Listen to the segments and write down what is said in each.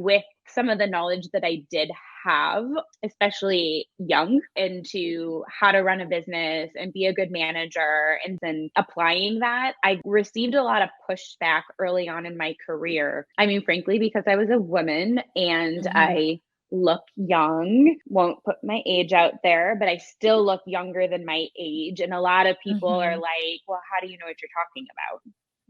with some of the knowledge that I did have, especially young, into how to run a business and be a good manager, and then applying that, I received a lot of pushback early on in my career. I mean, frankly, because I was a woman and I look young, won't put my age out there, but I still look younger than my age. And a lot of people are like, well, how do you know what you're talking about?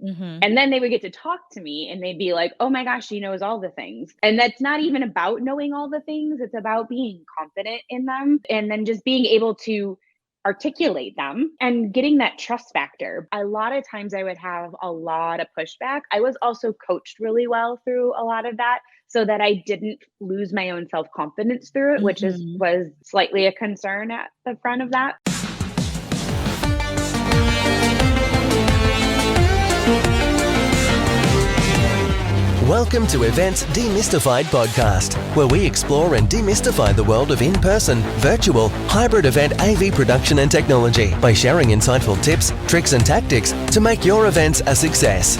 And then they would get to talk to me and they'd be like, oh my gosh, she knows all the things. And that's not even about knowing all the things. It's about being confident in them and then just being able to articulate them and getting that trust factor. A lot of times I would have a lot of pushback. I was also coached really well through a lot of that so that I didn't lose my own self-confidence through it, which was slightly a concern at the front of that. Welcome to Events Demystified podcast, where we explore and demystify the world of in-person, virtual, hybrid event AV production and technology by sharing insightful tips, tricks and tactics to make your events a success.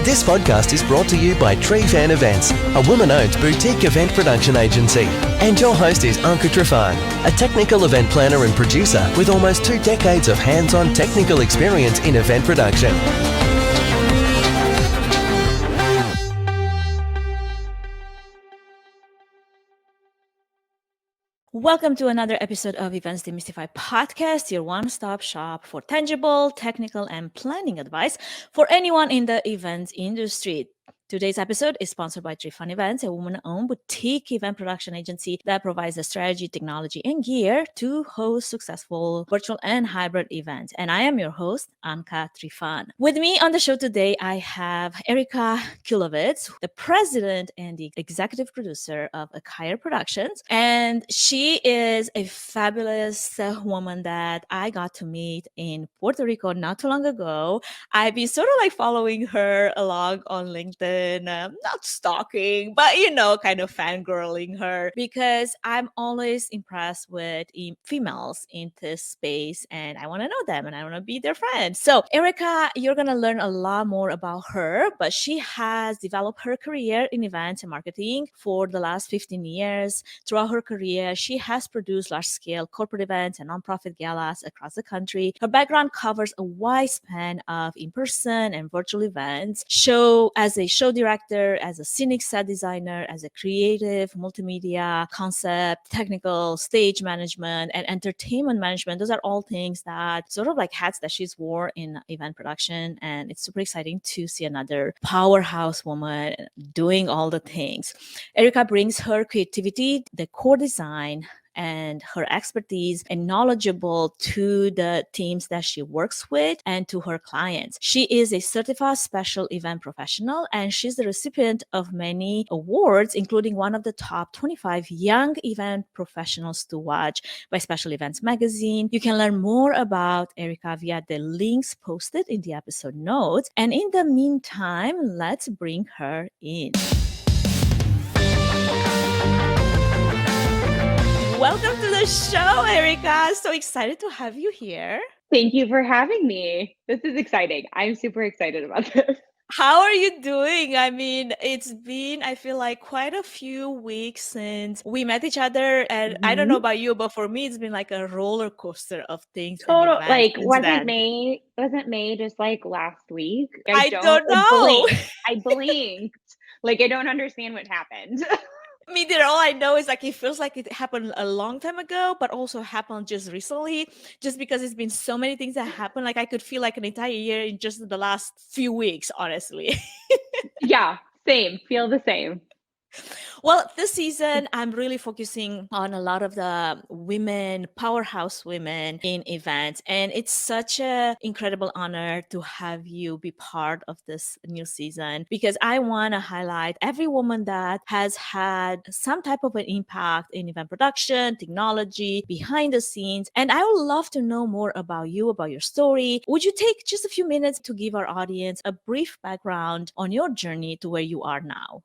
This podcast is brought to you by Trifan Events, a woman-owned boutique event production agency. And your host is Anca Trifan, a technical event planner and producer with almost 2 decades of hands-on technical experience in event production. Welcome to another episode of Events Demystified podcast, your one-stop shop for tangible, technical, and planning advice for anyone in the events industry. Today's episode is sponsored by Trifan Events, a woman-owned boutique event production agency that provides the strategy, technology, and gear to host successful virtual and hybrid events. And I am your host, Anca Trifan. With me on the show today, I have Erika Kurlovitz, the president and the executive producer of Acquire Productions. And she is a fabulous woman that I got to meet in Puerto Rico not too long ago. I've been sort of like following her along on LinkedIn. Not stalking, but kind of fangirling her because I'm always impressed with females in this space and I want to know them and I want to be their friend. So Erika, you're going to learn a lot more about her, but she has developed her career in events and marketing for the last 15 years. Throughout her career, she has produced large-scale corporate events and nonprofit galas across the country. Her background covers a wide span of in-person and virtual events. As a show director, as a scenic set designer, as a creative, multimedia, concept, technical, stage management, and entertainment management. Those are all things that sort of like hats that she's wore in event production. And it's super exciting to see another powerhouse woman doing all the things. Erika brings her creativity, the core design, and her expertise and knowledgeable to the teams that she works with and to her clients. She is a certified special event professional and she's the recipient of many awards, including one of the top 25 young event professionals to watch by Special Events Magazine. You can learn more about Erika via the links posted in the episode notes. And in the meantime, let's bring her in. Welcome to the show, Erika. So excited to have you here. Thank you for having me. This is exciting. I'm super excited about this. How are you doing? I mean, it's been, I feel like, quite a few weeks since we met each other. And I don't know about you, but for me, it's been like a roller coaster of things. Total, like, wasn't May just like last week? I don't know. I blinked. Like, I don't understand what happened. Me neither. All I know is like it feels like it happened a long time ago, but also happened just recently, just because it's been so many things that happened. Like I could feel like an entire year in just the last few weeks, honestly. Yeah, same. Feel the same. Well, this season, I'm really focusing on a lot of the women, powerhouse women in events. And it's such an incredible honor to have you be part of this new season because I want to highlight every woman that has had some type of an impact in event production, technology, behind the scenes. And I would love to know more about you, about your story. Would you take just a few minutes to give our audience a brief background on your journey to where you are now?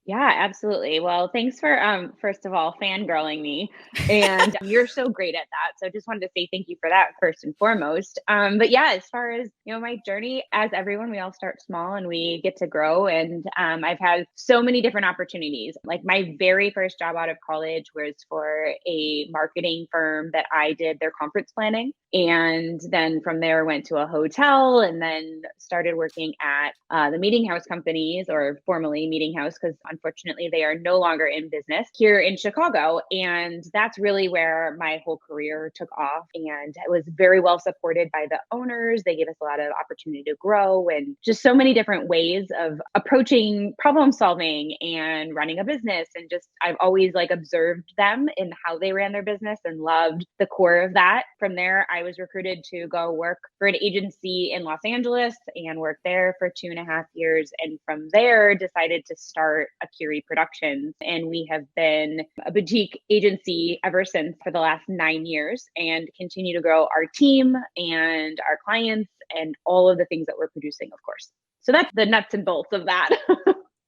Yeah, absolutely. Well, thanks for first of all fangirling me, and you're so great at that. So just wanted to say thank you for that first and foremost. But yeah, as far as my journey, as everyone, we all start small and we get to grow. And I've had so many different opportunities. Like my very first job out of college was for a marketing firm that I did their conference planning, and then from there went to a hotel, and then started working at the meeting house companies, or formerly meeting house, because unfortunately they are no longer in business here in Chicago. And that's really where my whole career took off. And I was very well supported by the owners. They gave us a lot of opportunity to grow, and just so many different ways of approaching problem solving and running a business. And just, I've always like observed them in how they ran their business and loved the core of that. From there, I was recruited to go work for an agency in Los Angeles and worked there for 2.5 years. And from there, decided to start Akiri Productions. And we have been a boutique agency ever since for the last 9 years, and continue to grow our team and our clients and all of the things that we're producing, of course. So that's the nuts and bolts of that.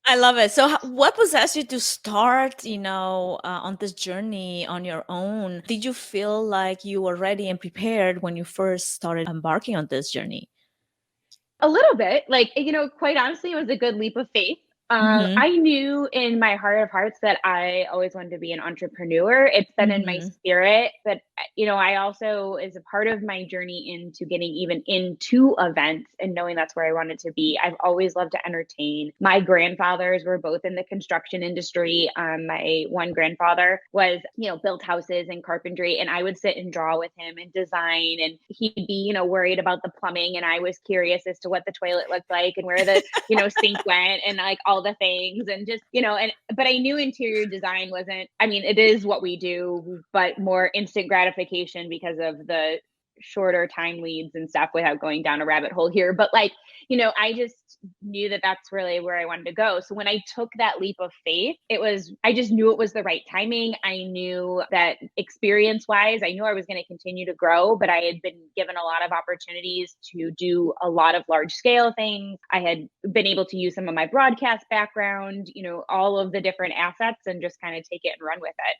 I love it. So, what possessed you to start, on this journey on your own? Did you feel like you were ready and prepared when you first started embarking on this journey? A little bit, like, quite honestly, it was a good leap of faith. Mm-hmm. I knew in my heart of hearts that I always wanted to be an entrepreneur. It's been in my Mm-hmm. spirit, but I also, as a part of my journey into getting even into events and knowing that's where I wanted to be, I've always loved to entertain. My grandfathers were both in the construction industry. My one grandfather was, built houses and carpentry, and I would sit and draw with him and design, and he'd be, worried about the plumbing, and I was curious as to what the toilet looked like and where the, sink went, and like all the things, and just, but I knew interior design wasn't, I mean, it is what we do, but more instant gratification because of the shorter time leads and stuff, without going down a rabbit hole here. But like, I just knew that that's really where I wanted to go. So when I took that leap of faith, I just knew it was the right timing. I knew that experience wise, I knew I was going to continue to grow, but I had been given a lot of opportunities to do a lot of large scale things. I had been able to use some of my broadcast background, all of the different assets, and just kind of take it and run with it.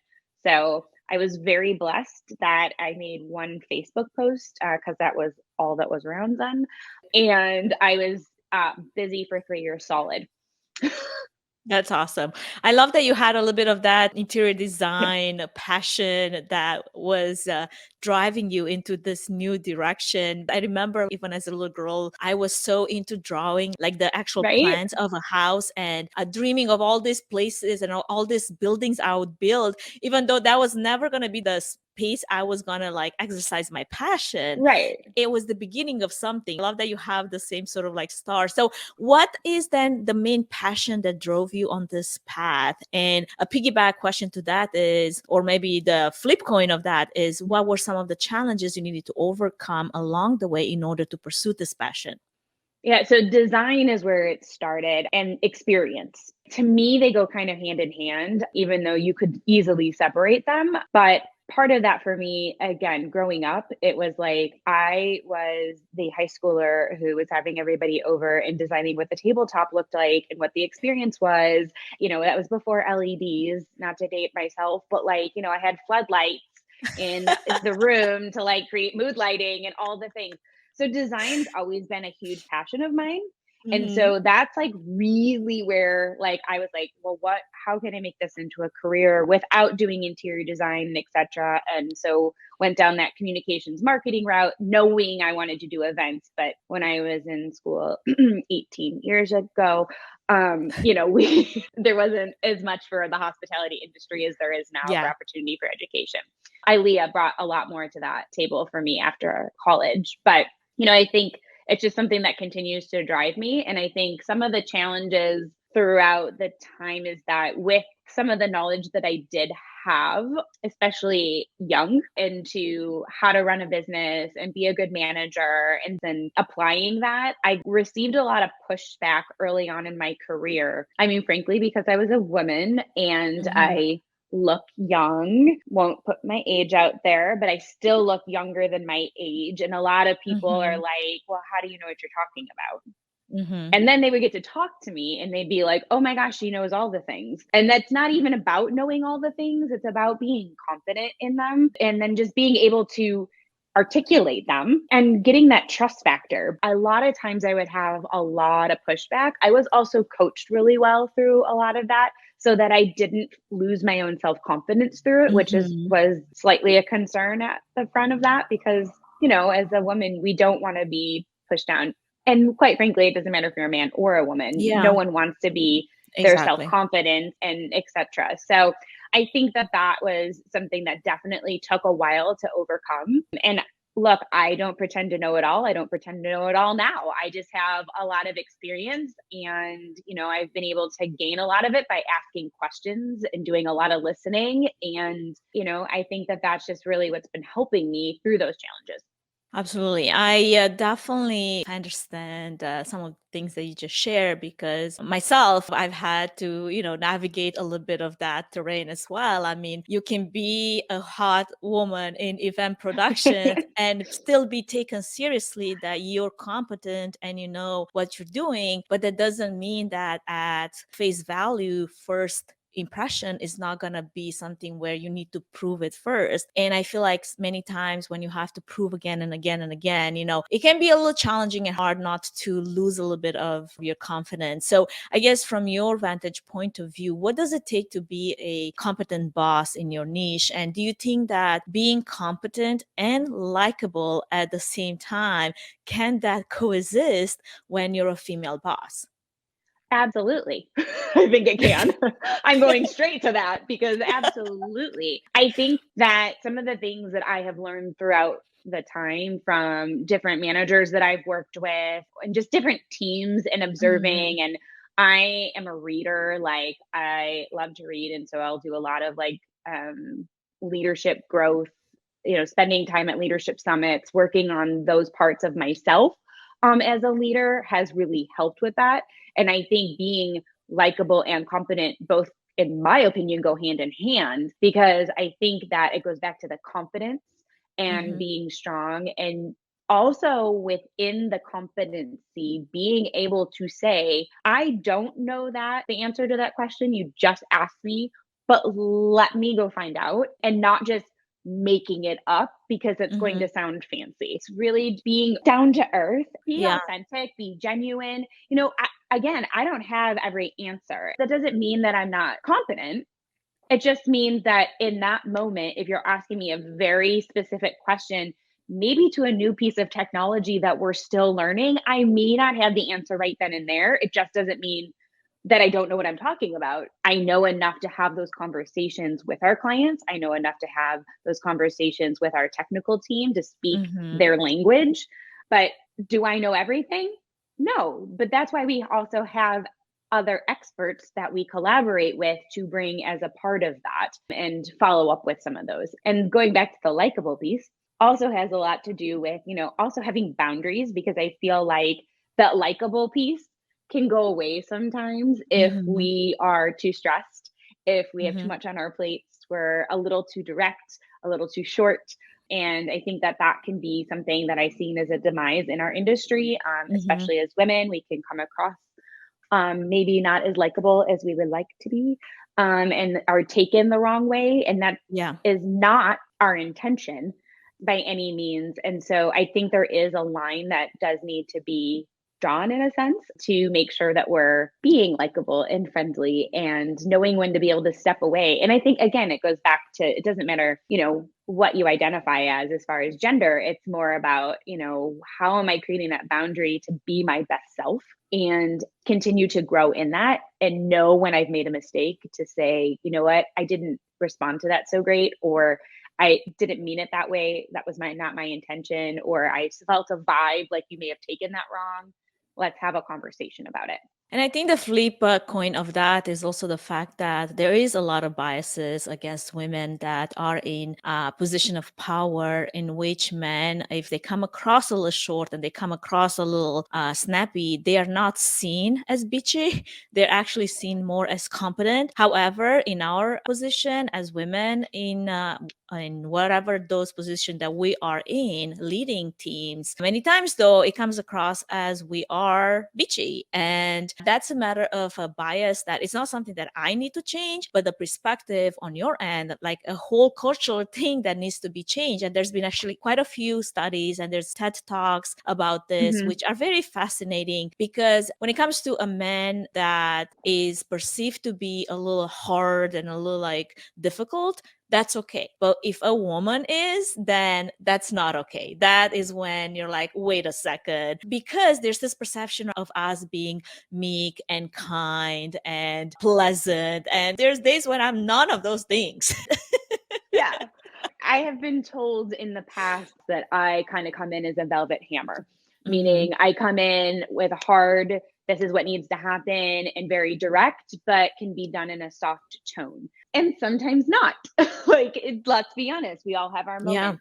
So I was very blessed that I made one Facebook post, because that was all that was around then. And I was busy for 3 years solid. That's awesome. I love that you had a little bit of that interior design passion that was driving you into this new direction. I remember even as a little girl, I was so into drawing like the actual Right? plans of a house, and dreaming of all these places and all these buildings I would build, even though that was never going to be the space I was going to like exercise my passion. Right. It was the beginning of something. I love that you have the same sort of like star. So what is then the main passion that drove you on this path? And a piggyback question to that is, or maybe the flip coin of that is, what were some of the challenges you needed to overcome along the way in order to pursue this passion? Yeah, so design is where it started, and experience. To me, they go kind of hand in hand, even though you could easily separate them. But part of that for me, again, growing up, it was like I was the high schooler who was having everybody over and designing what the tabletop looked like and what the experience was. That was before LEDs, not to date myself, but like, I had floodlights in the room to like create mood lighting and all the things. So design's always been a huge passion of mine. And Mm-hmm. so that's like really where like I was like, well, how can I make this into a career without doing interior design, etc. And so went down that communications marketing route, knowing I wanted to do events. But when I was in school 18 years ago, there wasn't as much for the hospitality industry as there is now for Yeah. opportunity for education. ILEA brought a lot more to that table for me after college. But, I think it's just something that continues to drive me. And I think some of the challenges throughout the time is that with some of the knowledge that I did have, especially young, into how to run a business and be a good manager, and then applying that, I received a lot of pushback early on in my career. I mean, frankly, because I was a woman and Mm-hmm. I look young, won't put my age out there, but I still look younger than my age. And a lot of people are Mm-hmm. like, well, how do you know what you're talking about? Mm-hmm. And then they would get to talk to me and they'd be like, oh my gosh, she knows all the things. And that's not even about knowing all the things. It's about being confident in them and then just being able to articulate them and getting that trust factor. A lot of times I would have a lot of pushback. I was also coached really well through a lot of that so that I didn't lose my own self-confidence through it, which was slightly a concern at the front of that because, you know, as a woman, we don't want to be pushed down. And quite frankly, it doesn't matter if you're a man or a woman. Yeah. No one wants to be their self-confidence and etc. So I think that was something that definitely took a while to overcome. And look, I don't pretend to know it all. I don't pretend to know it all now. I just have a lot of experience and, you know, I've been able to gain a lot of it by asking questions and doing a lot of listening. And, you know, I think that that's just really what's been helping me through those challenges. Absolutely. I definitely understand some of the things that you just shared because myself, I've had to, navigate a little bit of that terrain as well. I mean, you can be a hot woman in event production and still be taken seriously that you're competent and you know what you're doing, but that doesn't mean that at face value, first impression is not going to be something where you need to prove it first. And I feel like many times when you have to prove again and again and again, it can be a little challenging and hard not to lose a little bit of your confidence. So I guess from your vantage point of view, what does it take to be a competent boss in your niche? And do you think that being competent and likable at the same time, can that coexist when you're a female boss? Absolutely. I think it can. I'm going straight to that because absolutely. I think that some of the things that I have learned throughout the time from different managers that I've worked with and just different teams and observing. And I am a reader. Like I love to read. And so I'll do a lot of leadership growth, spending time at leadership summits, working on those parts of myself as a leader has really helped with that. And I think being likable and competent, both in my opinion, go hand in hand, because I think that it goes back to the confidence and being strong. And also within the competency, being able to say, I don't know the answer to that question you just asked me, but let me go find out, and not just making it up because it's going to sound fancy. It's really being down to earth, be authentic, be genuine. I don't have every answer. That doesn't mean that I'm not competent. It just means that in that moment, if you're asking me a very specific question, maybe to a new piece of technology that we're still learning, I may not have the answer right then and there. It just doesn't mean that I don't know what I'm talking about. I know enough to have those conversations with our clients. I know enough to have those conversations with our technical team to speak their language. But do I know everything? No, but that's why we also have other experts that we collaborate with to bring as a part of that and follow up with some of those. And going back to the likable piece also has a lot to do with, also having boundaries, because I feel like that likable piece can go away sometimes if we are too stressed, if we have too much on our plates, we're a little too direct, a little too short. And I think that can be something that I've seen as a demise in our industry, especially as women. We can come across maybe not as likable as we would like to be, and are taken the wrong way. And that is not our intention by any means. And so I think there is a line that does need to be drawn in a sense to make sure that we're being likable and friendly and knowing when to be able to step away. And I think, again, it goes back to, it doesn't matter, what you identify as far as gender. It's more about, how am I creating that boundary to be my best self and continue to grow in that, and know when I've made a mistake to say, you know what, I didn't respond to that so great, or I didn't mean it that way. That was not my intention, or I felt a vibe like you may have taken that wrong. Let's have a conversation about it. And I think the flip coin of that is also the fact that there is a lot of biases against women that are in a position of power, in which men, if they come across a little short and they come across a little snappy, they are not seen as bitchy. They're actually seen more as competent. However, in our position as women in whatever those positions that we are in, leading teams, many times though it comes across as we are bitchy, and that's a matter of a bias that it's not something that I need to change, but the perspective on your end, like a whole cultural thing that needs to be changed. And there's been actually quite a few studies and there's TED Talks about this, which are very fascinating, because when it comes to a man that is perceived to be a little hard and a little like difficult, that's okay. But if a woman is, then that's not okay. That is when you're like, wait a second, because there's this perception of us being meek and kind and pleasant. And there's days when I'm none of those things. Yeah. I have been told in the past that I kind of come in as a velvet hammer, meaning I come in with a hard, this is what needs to happen, and very direct, but can be done in a soft tone. And sometimes not. Let's be honest, we all have our moments. Yeah.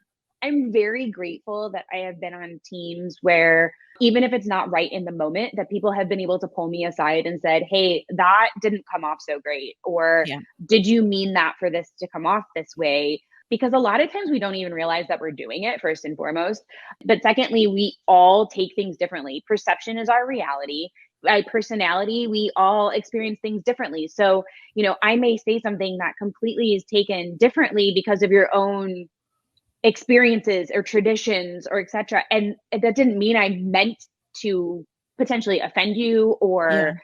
I'm very grateful that I have been on teams where, even if it's not right in the moment, that people have been able to pull me aside and said, hey, that didn't come off so great. Or did you mean that for this to come off this way? Because a lot of times we don't even realize that we're doing it, first and foremost. But secondly, we all take things differently. Perception is our reality. By personality, we all experience things differently. So, I may say something that completely is taken differently because of your own experiences or traditions or etc. And that didn't mean I meant to potentially offend you or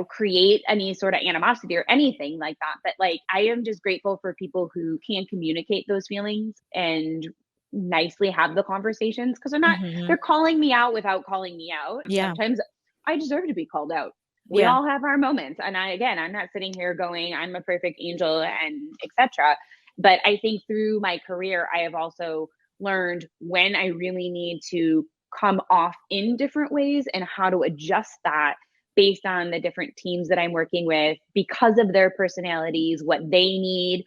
create any sort of animosity or anything like that. But I am just grateful for people who can communicate those feelings and nicely have the conversations, because they're calling me out without calling me out. Sometimes I deserve to be called out. We all have our moments. And I'm not sitting here going, I'm a perfect angel and etc. But I think through my career, I have also learned when I really need to come off in different ways and how to adjust that based on the different teams that I'm working with, because of their personalities, what they need.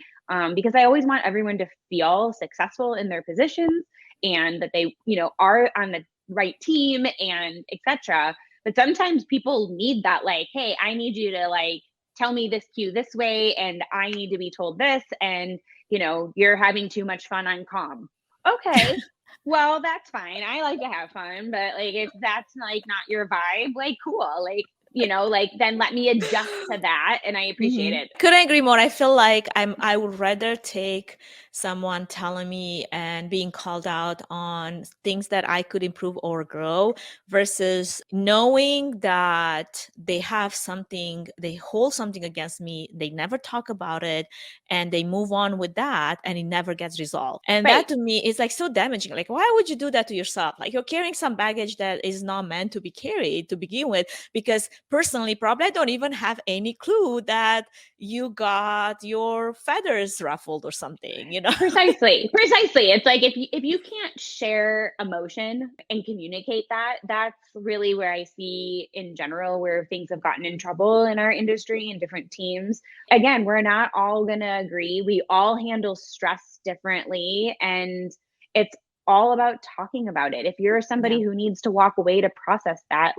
Because I always want everyone to feel successful in their positions and that they, are on the right team and etc. But sometimes people need that, hey, I need you to tell me this cue this way, and I need to be told this, and you're having too much fun on comm. Okay. Well, that's fine. I like to have fun, but if that's not your vibe, cool. Then let me adjust to that, and I appreciate it. Couldn't agree more. I feel like I would rather take someone telling me and being called out on things that I could improve or grow, versus knowing that they have something, they hold something against me, they never talk about it, and they move on with that, and it never gets resolved. And that to me is so damaging. Why would you do that to yourself? You're carrying some baggage that is not meant to be carried to begin with, because personally, probably I don't even have any clue that you got your feathers ruffled or something, Precisely. It's if you can't share emotion and communicate that, that's really where I see in general where things have gotten in trouble in our industry and different teams. Again, we're not all going to agree. We all handle stress differently, and it's all about talking about it. If you're somebody who needs to walk away to process that,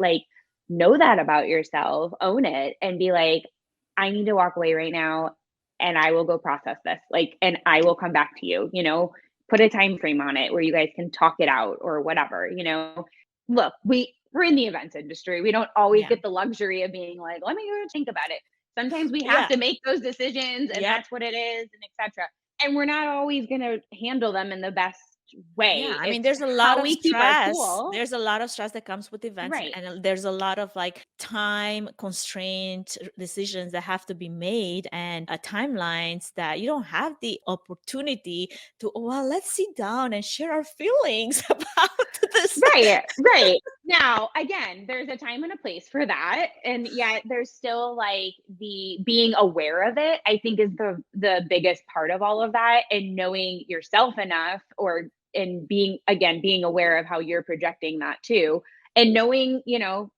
know that about yourself, own it, and be I need to walk away right now, and I will go process this, and I will come back to you, put a time frame on it where you guys can talk it out or whatever, Look, we're in the events industry. We don't always get the luxury of being let me go think about it. Sometimes we have to make those decisions, and that's what it is, and etc. And we're not always going to handle them in the best way. I mean, there's a lot of stress. There's a lot of stress that comes with events, and there's a lot of time constraint decisions that have to be made, and timelines that you don't have the opportunity to, let's sit down and share our feelings about this. Right. Now, again, there's a time and a place for that. And yet there's still the being aware of it, I think, is the biggest part of all of that, and knowing yourself enough, and being aware of how you're projecting that too. and knowing,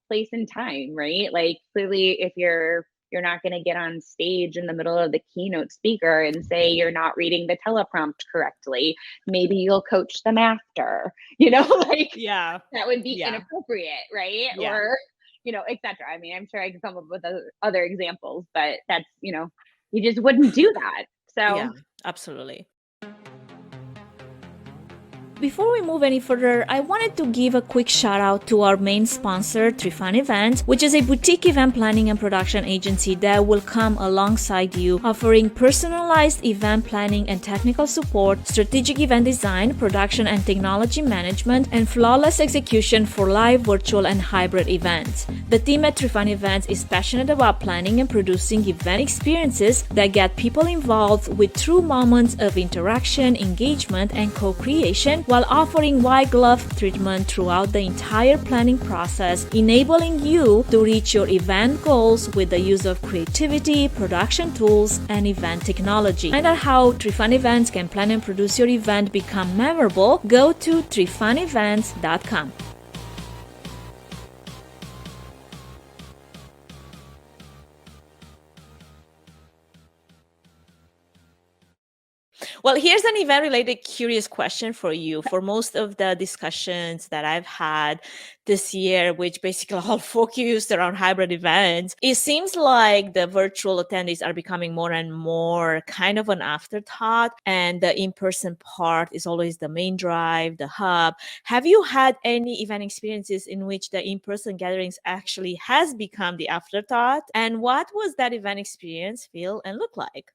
place and time, right? Like clearly if you're not going to get on stage in the middle of the keynote speaker and say you're not reading the teleprompt correctly. Maybe you'll coach them after, like Yeah. that would be Yeah. inappropriate, right? Yeah. Or, et cetera. I mean, I'm sure I could come up with other examples, but that's, you just wouldn't do that. So Yeah, absolutely. Before we move any further, I wanted to give a quick shout out to our main sponsor, Trifan Events, which is a boutique event planning and production agency that will come alongside you, offering personalized event planning and technical support, strategic event design, production and technology management, and flawless execution for live, virtual, and hybrid events. The team at Trifan Events is passionate about planning and producing event experiences that get people involved with true moments of interaction, engagement, and co-creation, while offering white glove treatment throughout the entire planning process, enabling you to reach your event goals with the use of creativity, production tools, and event technology. To find out how Trifan Events can plan and produce your event become memorable, go to trifanevents.com. Well, here's an event-related curious question for you. For most of the discussions that I've had this year, which basically all focused around hybrid events, it seems like the virtual attendees are becoming more and more kind of an afterthought, and the in-person part is always the main drive, the hub. Have you had any event experiences in which the in-person gatherings actually has become the afterthought? And what was that event experience feel and look like?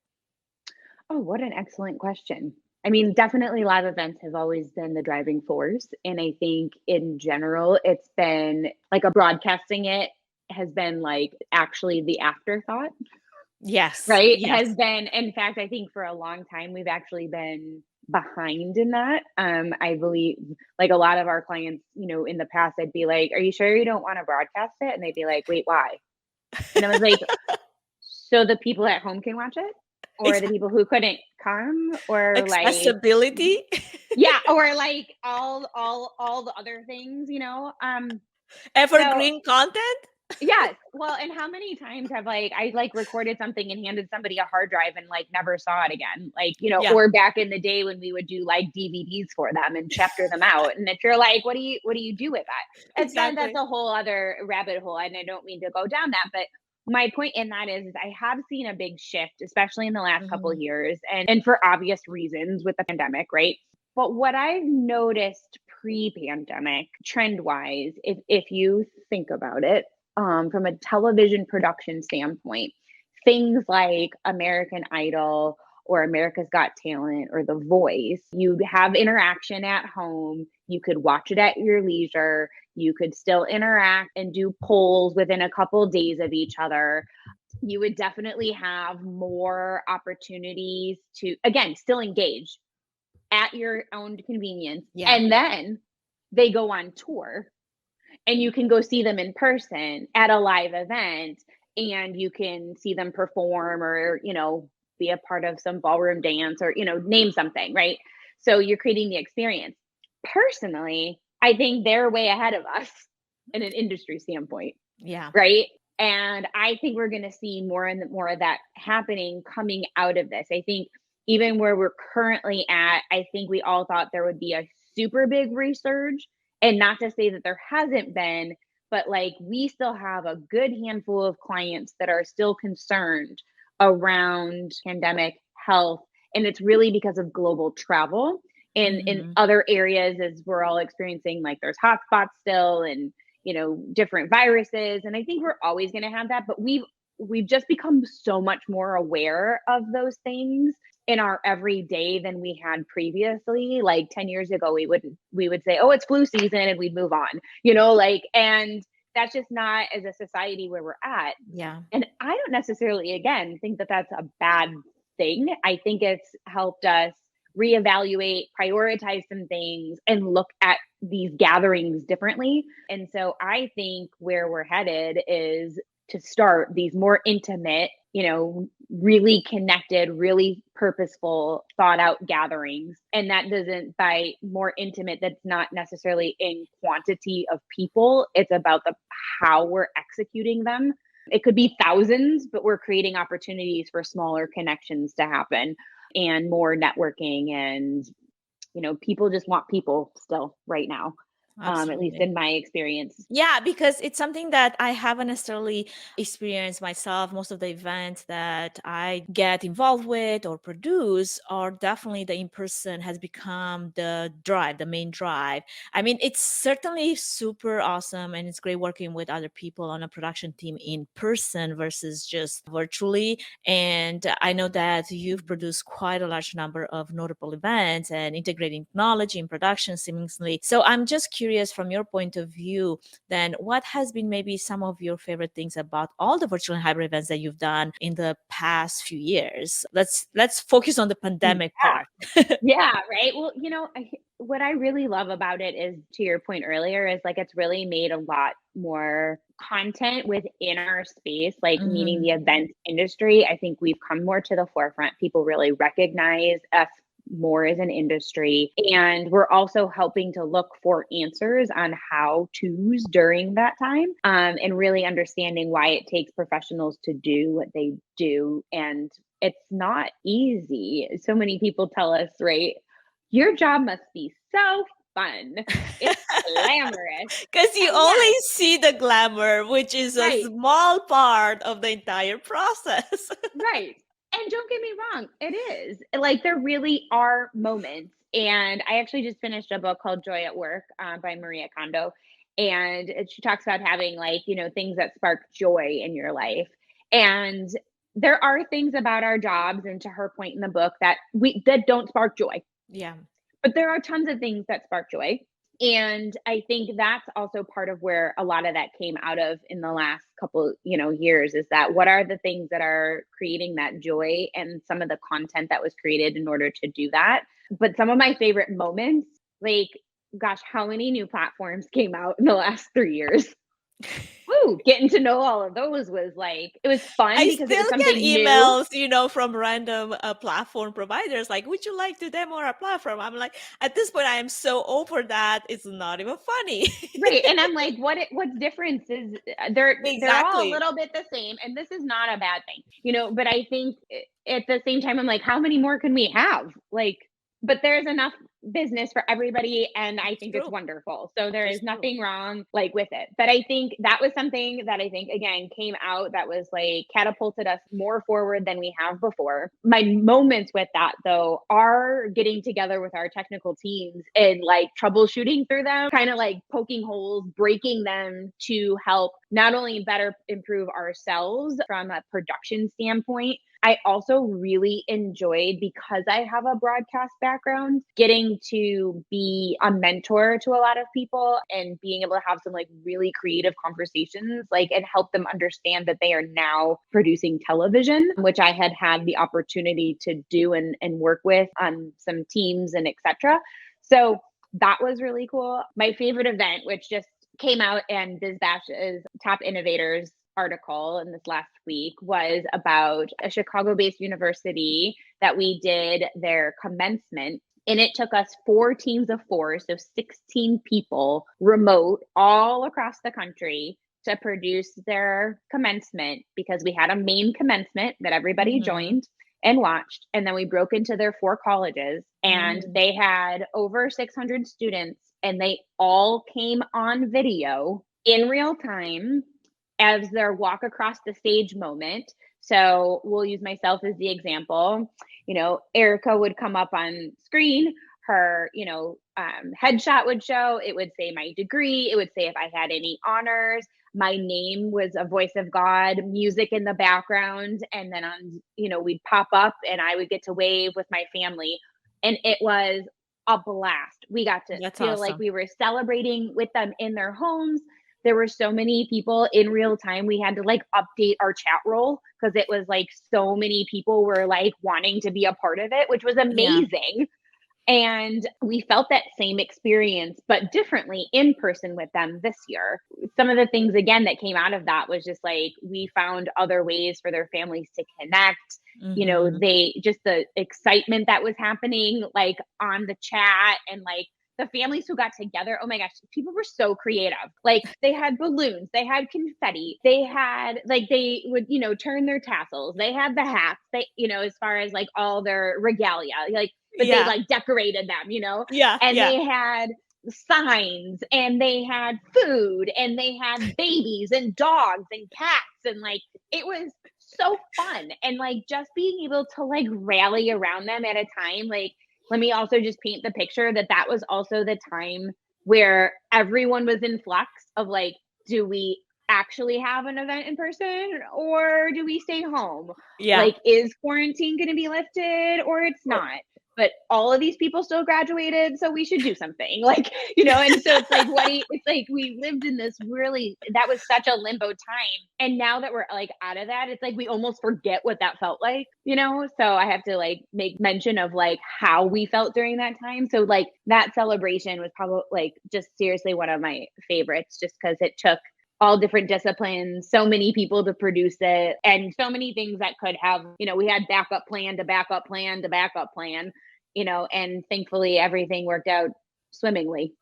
Oh, what an excellent question. I mean, definitely live events have always been the driving force. And I think in general, it's been like broadcasting it has been like actually the afterthought, Yes. right? Yes. Has been, in fact, I think for a long time, we've actually been behind in that. I believe like a lot of our clients, in the past, I'd be like, are you sure you don't want to broadcast it? And they'd be like, wait, why? And I was like, so the people at home can watch it? Or the people who couldn't come, or accessibility. Yeah, or like all the other things, Evergreen content. Yes. Well, and how many times have I recorded something and handed somebody a hard drive and never saw it again? Yeah. Or back in the day when we would do DVDs for them and chapter them out. And if you're like, what do you do with that? Exactly. That's a whole other rabbit hole. And I don't mean to go down that, but my point in that is I have seen a big shift, especially in the last couple of years, and for obvious reasons with the pandemic, right? But what I've noticed pre-pandemic, trend-wise, if you think about it, from a television production standpoint, things like American Idol or America's Got Talent or The Voice, you'd have interaction at home. You could watch it at your leisure. You could still interact and do polls within a couple of days of each other. You would definitely have more opportunities to, again, still engage at your own convenience. Yeah. And then they go on tour and you can go see them in person at a live event, and you can see them perform or, be a part of some ballroom dance or, name something, right? So you're creating the experience. Personally, I think they're way ahead of us in an industry standpoint. Yeah. Right. And I think we're going to see more and more of that happening coming out of this. I think even where we're currently at, I think we all thought there would be a super big resurge, and not to say that there hasn't been, but we still have a good handful of clients that are still concerned around pandemic health. And it's really because of global travel in other areas, as we're all experiencing, there's hotspots still and, different viruses. And I think we're always going to have that, but we've just become so much more aware of those things in our everyday than we had previously. 10 years ago, we would say, oh, it's flu season, and we'd move on, and that's just not as a society where we're at. Yeah. And I don't necessarily, again, think that that's a bad thing. I think it's helped us reevaluate, prioritize some things, and look at these gatherings differently. And so I think where we're headed is to start these more intimate, really connected, really purposeful, thought out gatherings. And that doesn't, by more intimate, that's not necessarily in quantity of people. It's about how we're executing them. It could be thousands, but we're creating opportunities for smaller connections to happen and more networking. And, people just want people still right now. At least in my experience. Yeah, because it's something that I haven't necessarily experienced myself. Most of the events that I get involved with or produce are definitely the in-person has become the main drive. I mean, it's certainly super awesome and it's great working with other people on a production team in person versus just virtually. And I know that you've produced quite a large number of notable events and integrating technology in production seamlessly. So I'm just curious from your point of view, then what has been maybe some of your favorite things about all the virtual and hybrid events that you've done in the past few years? Let's focus on the pandemic part. Yeah, right. Well, what I really love about it is, to your point earlier, is like it's really made a lot more content within our space, like meaning the event industry. I think we've come more to the forefront. People really recognize us more as an industry. And we're also helping to look for answers on how to's during that time, and really understanding why it takes professionals to do what they do. And it's not easy. So many people tell us, right, your job must be so fun. It's glamorous. Because you only see the glamour, which is a small part of the entire process. Right. And don't get me wrong, it is. Like, there really are moments. And I actually just finished a book called Joy at Work by Maria Kondo. And she talks about having things that spark joy in your life. And there are things about our jobs, and to her point in the book, that don't spark joy. Yeah. But there are tons of things that spark joy. And I think that's also part of where a lot of that came out of in the last couple, years, is that what are the things that are creating that joy and some of the content that was created in order to do that. But some of my favorite moments, gosh, how many new platforms came out in the last 3 years? Woo, getting to know all of those was it was fun. I because still it was something get emails, from random platform providers like, would you like to demo our platform? I'm like, at this point, I am so over that. It's not even funny. Right. And I'm like, what's difference is they're all a little bit the same. And this is not a bad thing, but I think at the same time, I'm like, how many more can we have? But there's enough business for everybody, and I think it's wonderful. So there is nothing wrong with it. But I think that was something that I think, again, came out that was catapulted us more forward than we have before. My moments with that, though, are getting together with our technical teams and troubleshooting through them, kind of poking holes, breaking them to help not only better improve ourselves from a production standpoint. I also really enjoyed, because I have a broadcast background, getting to be a mentor to a lot of people and being able to have some really creative conversations, and help them understand that they are now producing television, which I had the opportunity to do and work with on some teams and etc. So that was really cool. My favorite event, which just came out, and BizBash's Top Innovators article in this last week, was about a Chicago-based university that we did their commencement. And it took us 4 teams of 4, so 16 people remote all across the country to produce their commencement, because we had a main commencement that everybody joined and watched. And then we broke into their 4 colleges, and they had over 600 students, and they all came on video in real time as their walk across the stage moment. So we'll use myself as the example. Erika would come up on screen, her, headshot would show, it would say my degree, it would say if I had any honors, my name was a voice of God, music in the background, and then we'd pop up and I would get to wave with my family. And it was a blast. We got to feel like we were celebrating with them in their homes. There were so many people in real time. We had to update our chat roll, because it was so many people were wanting to be a part of it, which was amazing. And we felt that same experience, but differently in person with them this year. Some of the things, again, that came out of that was just like, we found other ways for their families to connect. Just the excitement that was happening, like on the chat, and like the families who got together. Oh my gosh, people were so creative. Like they had balloons, they had confetti, they had they would, turn their tassels, they had the hats, as far as like all their regalia, but they like decorated them, and they had signs, and they had food, and they had babies and dogs and cats, and like it was so fun. And like just being able to like rally around them at a time, like, let me also just paint the picture that was also the time where everyone was in flux of like, do we actually have an event in person, or do we stay home? Like, is quarantine going to be lifted, or it's not? But all of these people still graduated, so we should do something, like, and so it's like, it's like we lived in this that was such a limbo time. And now that we're like out of that, it's like we almost forget what that felt like, so I have to like make mention of like how we felt during that time. So like that celebration was probably like just seriously one of my favorites, just because it took all different disciplines, so many people to produce it, and so many things that could have, we had backup plan to backup plan to backup plan, and thankfully everything worked out swimmingly.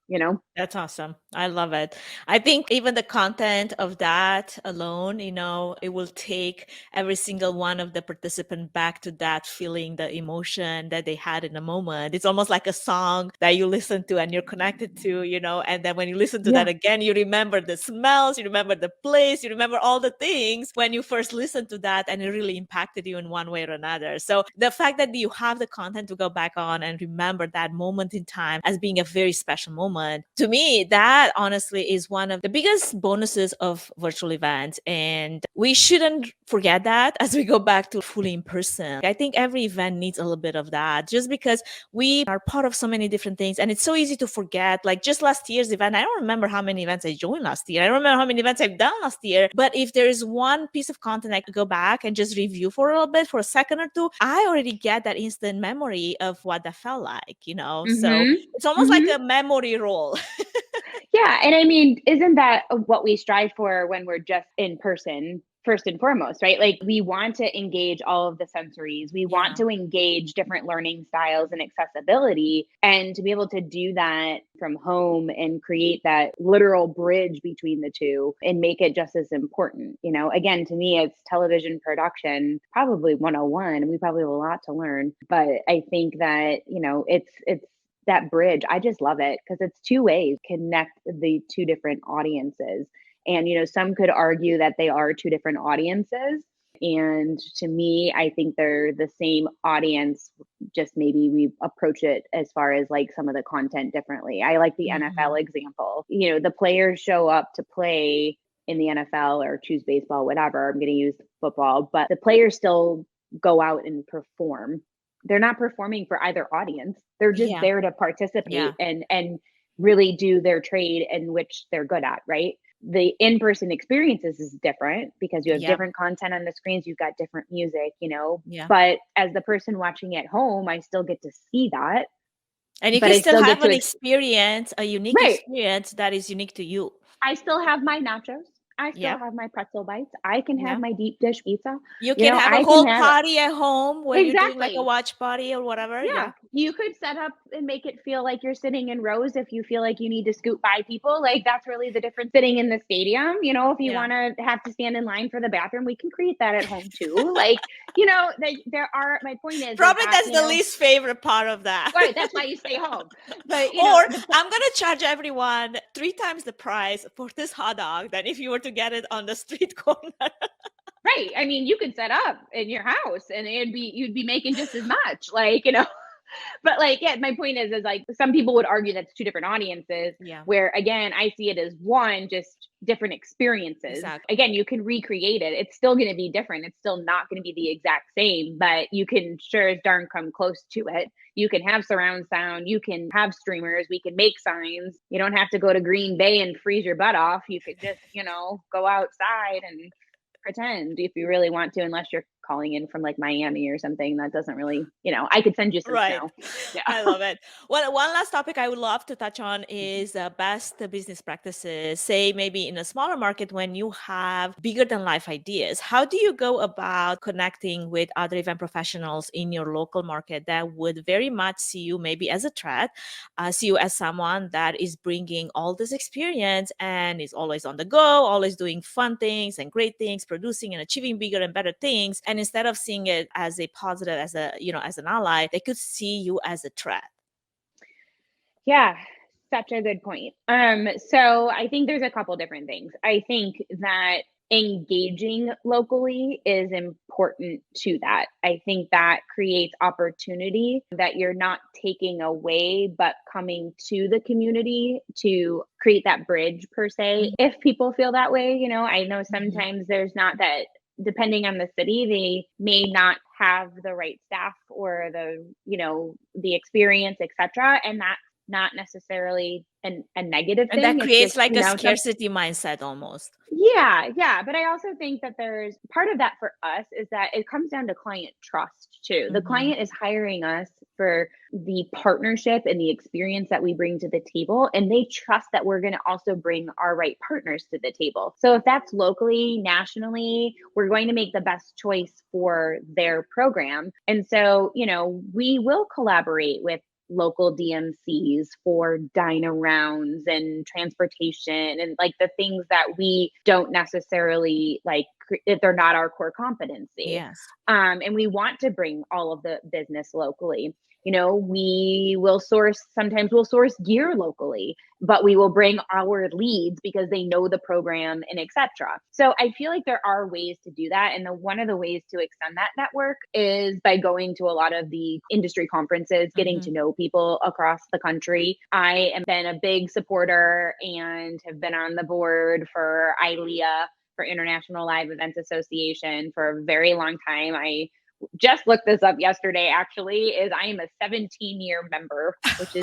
That's awesome. I love it. I think even the content of that alone, it will take every single one of the participant back to that feeling, the emotion that they had in the moment. It's almost like a song that you listen to and you're connected to, and then when you listen to that again, you remember the smells, you remember the place, you remember all the things when you first listened to that, and it really impacted you in one way or another. So the fact that you have the content to go back on and remember that moment in time as being a very special moment, to me, that honestly is one of the biggest bonuses of virtual events. And we shouldn't forget that as we go back to fully in person. I think every event needs a little bit of that, just because we are part of so many different things. And it's so easy to forget. Like just last year's event, I don't remember how many events I joined last year. I don't remember how many events I've done last year. But if there is one piece of content I could go back and just review for a little bit, for a second or two, I already get that instant memory of what that felt like, So it's almost like a memory roll. Yeah. And I mean, isn't that what we strive for when we're just in person, first and foremost, right? Like we want to engage all of the sensories. We want to engage different learning styles and accessibility, and to be able to do that from home and create that literal bridge between the two and make it just as important. Again, to me, it's television production, probably 101. We probably have a lot to learn, but I think that, it's that bridge. I just love it because it's two ways, connect the two different audiences. And, some could argue that they are two different audiences. And to me, I think they're the same audience, just maybe we approach it as far as like some of the content differently. I like the NFL example. The players show up to play in the NFL or choose baseball, whatever. I'm going to use football, but the players still go out and perform. They're not performing for either audience. They're just there to participate and really do their trade in which they're good at, right? The in-person experiences is different because you have different content on the screens. You've got different music, but as the person watching at home, I still get to see that. And you can still have an experience, a unique experience that is unique to you. I still have my nachos. I still have my pretzel bites. I can have my deep dish pizza. You can have a whole party at home where you're doing like a watch party or whatever. Yeah. You could set up and make it feel like you're sitting in rows if you feel like you need to scoot by people. Like that's really the difference. Sitting in the stadium, if you want to have to stand in line for the bathroom, we can create that at home too. Like, there are, my point is. Probably that's the least favorite part of that. Right. That's why you stay home. But, I'm going to charge everyone 3 times the price for this hot dog than if you were to get it on the street corner. Right. I mean, you could set up in your house and you'd be making just as much, but my point is like some people would argue that's two different audiences where again, I see it as one, just different experiences. Exactly. Again, you can recreate it. It's still going to be different. It's still not going to be the exact same, but you can sure as darn come close to it. You can have surround sound. You can have streamers. We can make signs. You don't have to go to Green Bay and freeze your butt off. You could just, go outside and pretend if you really want to, unless you're calling in from like Miami or something. That doesn't really, I could send you some Right. snow. Yeah. I love it. Well, one last topic I would love to touch on is best business practices, say maybe in a smaller market when you have bigger than life ideas. How do you go about connecting with other event professionals in your local market that would very much see you maybe as a threat, see you as someone that is bringing all this experience and is always on the go, always doing fun things and great things, producing and achieving bigger and better things. And instead of seeing it as a positive, as as an ally, they could see you as a threat. Yeah, such a good point. So I think there's a couple different things. I think that engaging locally is important to that. I think that creates opportunity that you're not taking away, but coming to the community to create that bridge per se. If people feel that way, I know sometimes there's not that, depending on the city, they may not have the right staff or the experience, etc. And that's not necessarily a negative thing. And that creates just, like a scarcity mindset almost. Yeah. But I also think that there's part of that for us is that it comes down to client trust too. The client is hiring us for the partnership and the experience that we bring to the table, and they trust that we're going to also bring our right partners to the table. So if that's locally, nationally, we're going to make the best choice for their program. And so, we will collaborate with local DMCs for dine-arounds and transportation and like the things that we don't necessarily like if they're not our core competency. Yes. And we want to bring all of the business locally. Sometimes we'll source gear locally, but we will bring our leads because they know the program and etc. So I feel like there are ways to do that. And one of the ways to extend that network is by going to a lot of the industry conferences, getting to know people across the country. I have been a big supporter and have been on the board for ILEA, for International Live Events Association, for a very long time. I just looked this up yesterday, actually, I am a 17-year member, which is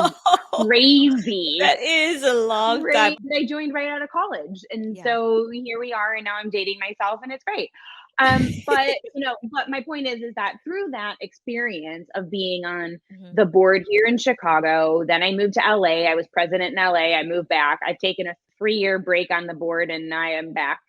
crazy. That is a long time. I joined right out of college. And so here we are, and now I'm dating myself, and it's great. But my point is that through that experience of being on the board here in Chicago, then I moved to LA. I was president in LA. I moved back. I've taken a 3-year break on the board, and I am back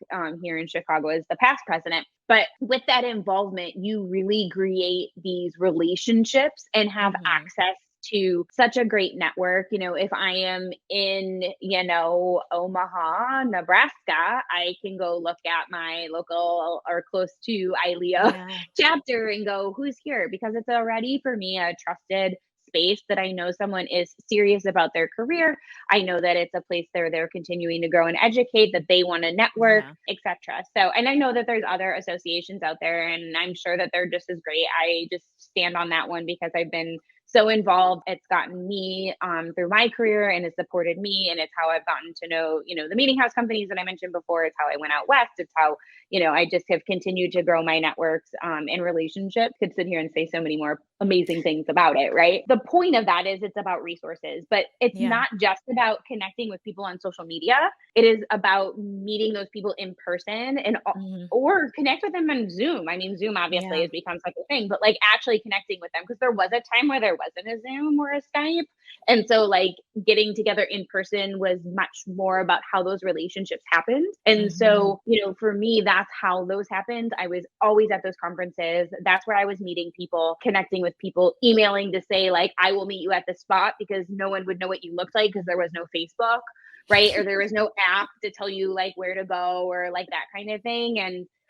here in Chicago as the past president. But with that involvement, you really create these relationships and have access to such a great network. If I am in, Omaha, Nebraska, I can go look at my local or close to ILEA chapter and go, who's here? Because it's already for me a trusted space that I know someone is serious about their career. I know that it's a place they're continuing to grow and educate, that they want to network, etc. So, and I know that there's other associations out there, and I'm sure that they're just as great. I just stand on that one because I've been so involved. It's gotten me through my career, and it's supported me, and it's how I've gotten to know, the meeting house companies that I mentioned before. It's how I went out west. It's how, I just have continued to grow my networks and relationships. Could sit here and say so many more amazing things about it, right? The point of that is it's about resources, but it's not just about connecting with people on social media. It is about meeting those people in person and or connect with them on Zoom. I mean, Zoom obviously has become such a thing, but like actually connecting with them, because there was a time where there wasn't a Zoom or a Skype. And so like getting together in person was much more about how those relationships happened. And so, for me, that's how those happened. I was always at those conferences. That's where I was meeting people, connecting with people, emailing to say like, I will meet you at the spot, because no one would know what you looked like because there was no Facebook, right? Or there was no app to tell you like where to go or like that kind of thing.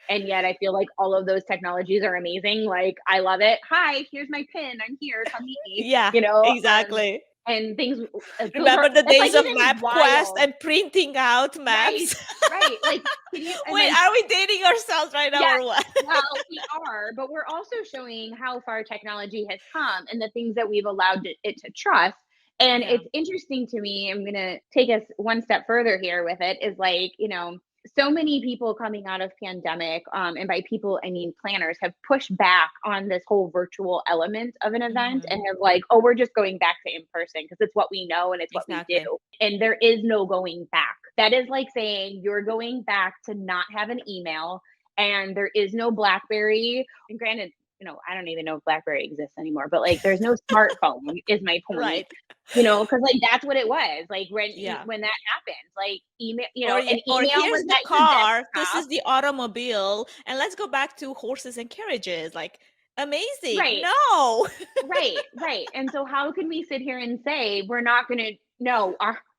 And yet I feel like all of those technologies are amazing. Like, I love it. Hi, here's my pin. I'm here. Come meet me. Yeah, exactly. And things. Remember the days of MapQuest and printing out maps? Right. Like, wait, are we dating ourselves right now or what? Well, we are, but we're also showing how far technology has come and the things that we've allowed it to trust. And it's interesting to me, I'm going to take us one step further here with it, is like, so many people coming out of pandemic, and by people, I mean planners, have pushed back on this whole virtual element of an event and have like, oh, we're just going back to in person because it's what we know and it's what we do. And there is no going back. That is like saying you're going back to not have an email and there is no BlackBerry. And granted, I don't even know if BlackBerry exists anymore, but like, there's no smartphone is my point. Right. Because like that's what it was. Like when that happened, like email, or here's the car, this is the automobile, and let's go back to horses and carriages. Like, amazing. Right. No. Right. And so how can we sit here and say we're not going to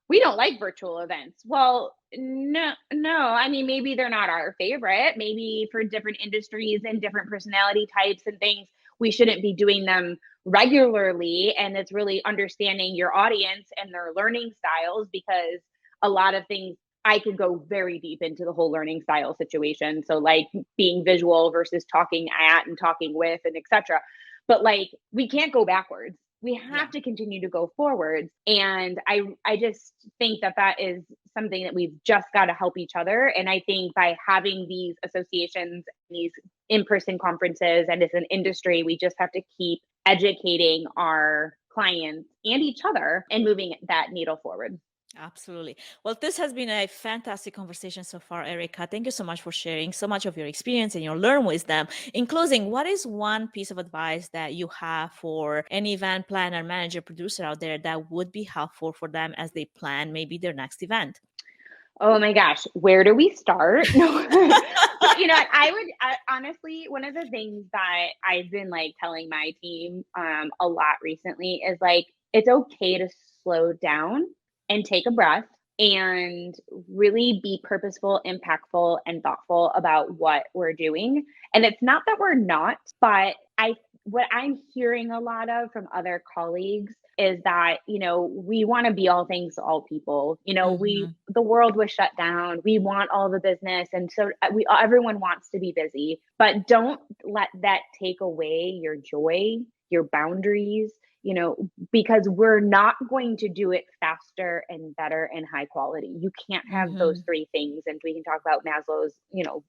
we don't like virtual events? Well, no. I mean, maybe they're not our favorite. Maybe for different industries and different personality types and things, we shouldn't be doing them regularly. And it's really understanding your audience and their learning styles, because a lot of things, I could go very deep into the whole learning style situation. So like being visual versus talking at and talking with and etc. But like, we can't go backwards. We have to continue to go forwards. And I just think that is something that we've just got to help each other. And I think by having these associations, these in-person conferences, and as an industry, we just have to keep educating our clients and each other and moving that needle forward. Absolutely. Well, this has been a fantastic conversation so far, Erika. Thank you so much for sharing so much of your experience and your learn wisdom. In closing, what is one piece of advice that you have for any event planner, manager, producer out there that would be helpful for them as they plan maybe their next event? Oh my gosh, where do we start? Honestly, one of the things that I've been like telling my team a lot recently is like, it's okay to slow down and take a breath and really be purposeful, impactful, and thoughtful about what we're doing. And it's not that we're not, but what I'm hearing a lot of from other colleagues is that, we want to be all things to all people. The world was shut down. We want all the business. And so everyone wants to be busy, but don't let that take away your joy, your boundaries, because we're not going to do it faster and better and high quality. You can't have those three things. And we can talk about Maslow's,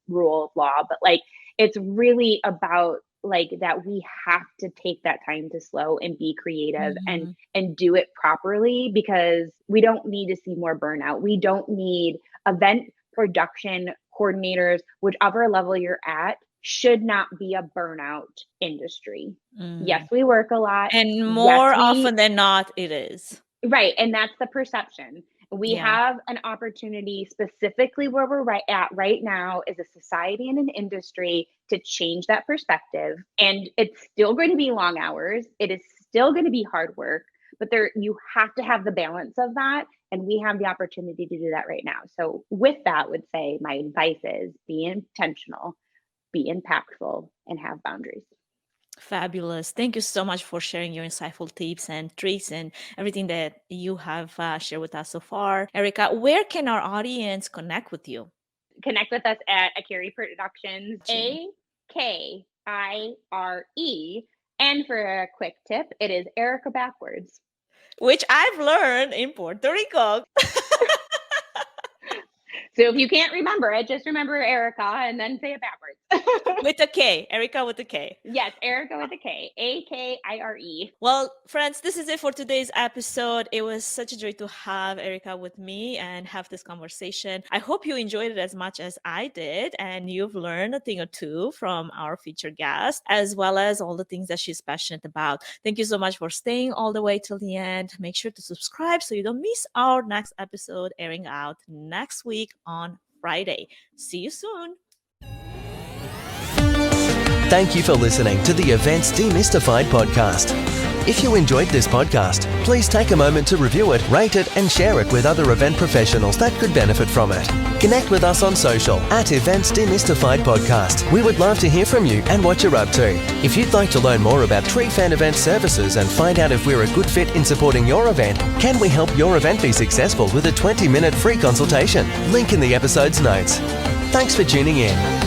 rule of law, but like, it's really about like that we have to take that time to slow and be creative and do it properly, because we don't need to see more burnout. We don't need event production coordinators, whichever level you're at, should not be a burnout industry. Yes, we work a lot. And more often than not, it is. Right. And that's the perception. We have an opportunity specifically where we're at right now as a society and an industry to change that perspective. And it's still going to be long hours. It is still going to be hard work, but you have to have the balance of that. And we have the opportunity to do that right now. So with that, would say my advice is be intentional, be impactful, and have boundaries. Fabulous. Thank you so much for sharing your insightful tips and tricks and everything that you have shared with us so far. Erika, where can our audience connect with you? Connect with us at Akiri Productions, AKIRE. And for a quick tip, it is Erika backwards. Which I've learned in Puerto Rico. So if you can't remember it, just remember Erika and then say it backwards. With a K, Erika with a K. Yes, Erika with a K, AKIRE. Well, friends, this is it for today's episode. It was such a joy to have Erika with me and have this conversation. I hope you enjoyed it as much as I did, and you've learned a thing or two from our featured guest, as well as all the things that she's passionate about. Thank you so much for staying all the way till the end. Make sure to subscribe so you don't miss our next episode airing out next week on Friday. See you soon. Thank you for listening to the Events Demystified podcast. If you enjoyed this podcast, please take a moment to review it, rate it, and share it with other event professionals that could benefit from it. Connect with us on social at Events Demystified Podcast. We would love to hear from you and what you're up to. If you'd like to learn more about Trifan Event Services and find out if we're a good fit in supporting your event, can we help your event be successful with a 20-minute free consultation? Link in the episode's notes. Thanks for tuning in.